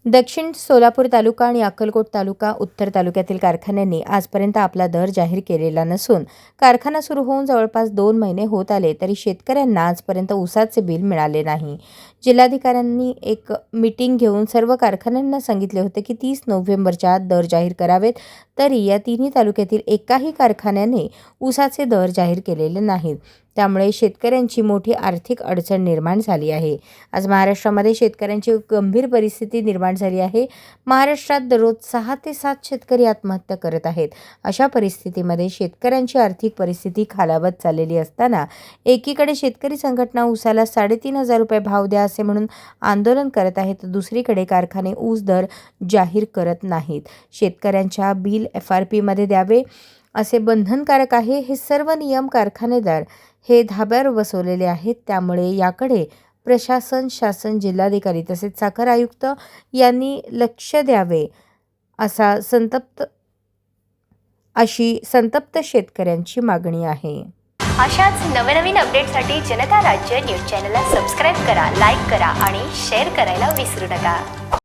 दक्षिण सोलापूर तालुका आणि अक्कलकोट तालुका उत्तर तालुक्यातील कारखान्यांनी आजपर्यंत आपला दर जाहीर केलेला नसून कारखाना सुरू होऊन जवळपास 2 महिने होत आले तरी शेतकऱ्यांना आजपर्यंत ऊसाचे बिल मिळाले नाही। जिल्हाधिकाऱ्यांनी एक मीटिंग घेऊन सर्व कारखान्यांना सांगितले होते की 30 नोव्हेंबरच्या आत दर जाहीर करावेत, तरी या तिन्ही तालुक्यातील एकाही कारखान्याने ऊसाचे दर जाहीर केलेले नाहीत। त्यामुळे शेतकऱ्यांची मोठी आर्थिक अडचण निर्माण झाली आहे। आज महाराष्ट्रामध्ये शेतकऱ्यांची गंभीर परिस्थिती निर्माण झाली आहे। महाराष्ट्रात दररोज 6 ते 7 शेतकरी आत्महत्या करत आहेत। अशा परिस्थितीमध्ये शेतकऱ्यांची आर्थिक परिस्थिती खालावत चाललेली असताना एकीकडे शेतकरी संघटना ऊसाला 3,500 रुपये भाव द्या असे म्हणून आंदोलन करत आहेत, तर दुसरीकडे कारखाने ऊस दर जाहीर करत नाहीत। शेतकऱ्यांच्या बिल FRP मध्ये द्यावे असे बंधनकारक आहे। हे सर्व नियम कारखानेदार हे धाब्यावर बसवलेले आहेत। त्यामुळे याकडे प्रशासन, शासन, जिल्हाधिकारी तसेच साखर आयुक्त यांनी लक्ष द्यावे अशी संतप्त शेतकऱ्यांची मागणी आहे। अशाच नवनवीन अपडेटसाठी जनता राज्य न्यूज चॅनलला सबस्क्राईब करा, लाईक करा आणि शेअर करायला विसरू नका।